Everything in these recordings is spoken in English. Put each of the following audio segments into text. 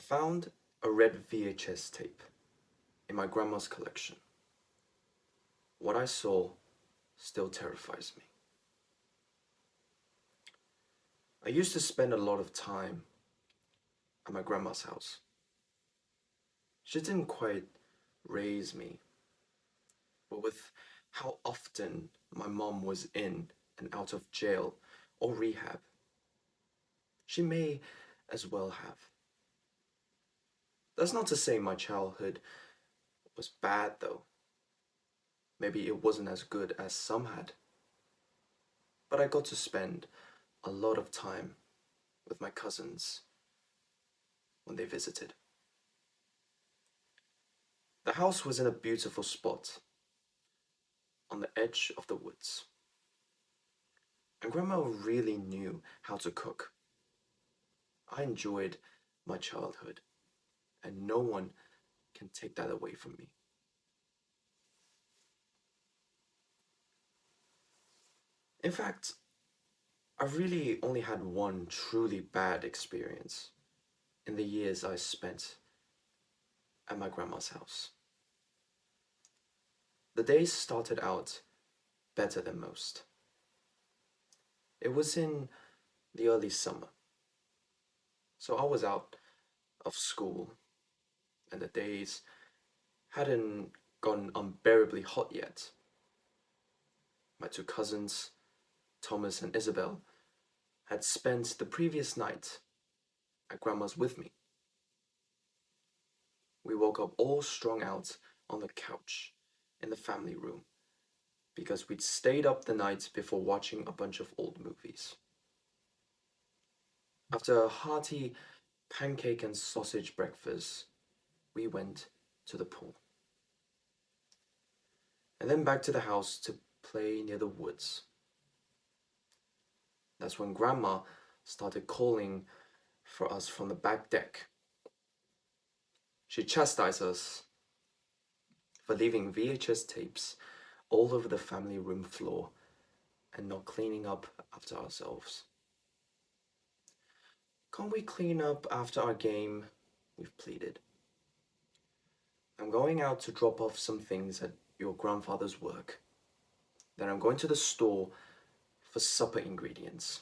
found a red VHS tape in my grandma's collection. What I saw still terrifies me. I used to spend a lot of time at my grandma's house. She didn't quite raise me, but with how often my mom was in and out of jail or rehab, she may as well have. That's not to say my childhood was bad though. Maybe it wasn't as good as some had. But I got to spend a lot of time with my cousins when they visited. The house was in a beautiful spot on the edge of the woods. And Grandma really knew how to cook. I enjoyed my childhood, and no one can take that away from me. In fact, I really only had one truly bad experience in the years I spent at my grandma's house. The days started out better than most. It was in the early summer, so I was out of school, and the days hadn't gotten unbearably hot yet. My two cousins, Thomas and Isabel, had spent the previous night at Grandma's with me. We woke up all strung out on the couch in the family room because we'd stayed up the night before watching a bunch of old movies. After a hearty pancake and sausage breakfast, we went to the pool. And then back to the house to play near the woods. That's when Grandma started calling for us from the back deck. She chastised us for leaving VHS tapes all over the family room floor and not cleaning up after ourselves. Can't we clean up after our game? We've pleaded. I'm going out to drop off some things at your grandfather's work. Then I'm going to the store for supper ingredients.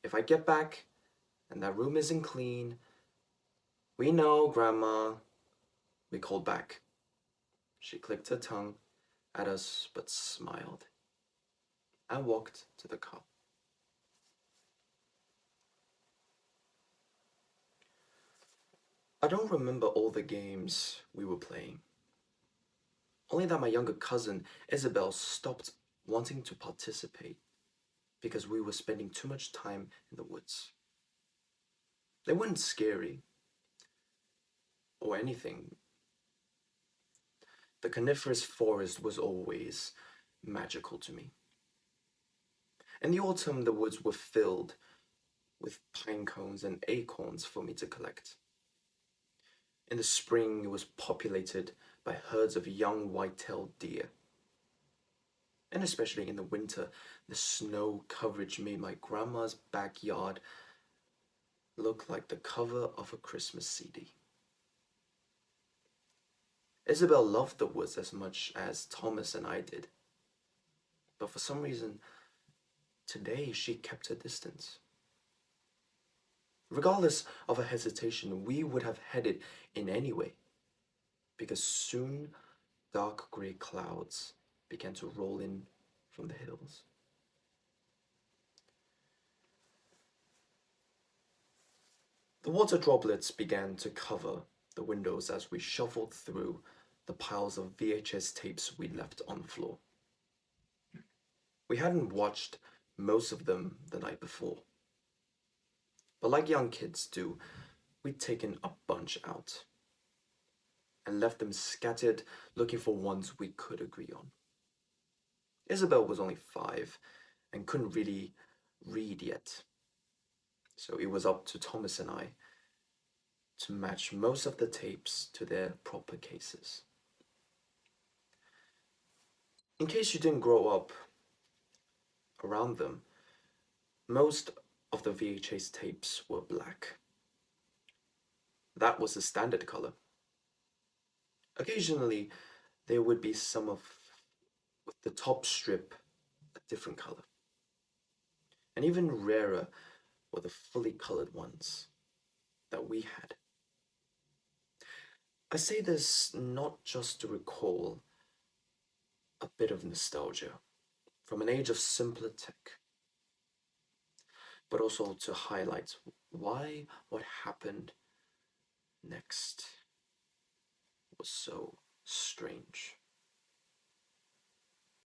If I get back and that room isn't clean, we know, Grandma, we called back. She clicked her tongue at us but smiled and walked to the car. I don't remember all the games we were playing. Only that my younger cousin Isabel stopped wanting to participate because we were spending too much time in the woods. They weren't scary or anything. The coniferous forest was always magical to me. In the autumn, the woods were filled with pine cones and acorns for me to collect. In the spring, it was populated by herds of young white-tailed deer. And especially in the winter, the snow coverage made my grandma's backyard look like the cover of a Christmas CD. Isabel loved the woods as much as Thomas and I did. But for some reason, today she kept her distance. Regardless of her hesitation, we would have headed in anyway, because soon dark grey clouds began to roll in from the hills. The water droplets began to cover the windows as we shuffled through the piles of VHS tapes we'd left on the floor. We hadn't watched most of them the night before. But like young kids do, we'd taken a bunch out and left them scattered looking for ones we could agree on. Isabel was only 5 and couldn't really read yet, so it was up to Thomas and I to match most of the tapes to their proper cases. In case you didn't grow up around them, most of the VHS tapes were black. That was the standard color. Occasionally, there would be some of with the top strip a different color. And even rarer were the fully colored ones that we had. I say this not just to recall a bit of nostalgia from an age of simpler tech, but also to highlight why what happened next was so strange.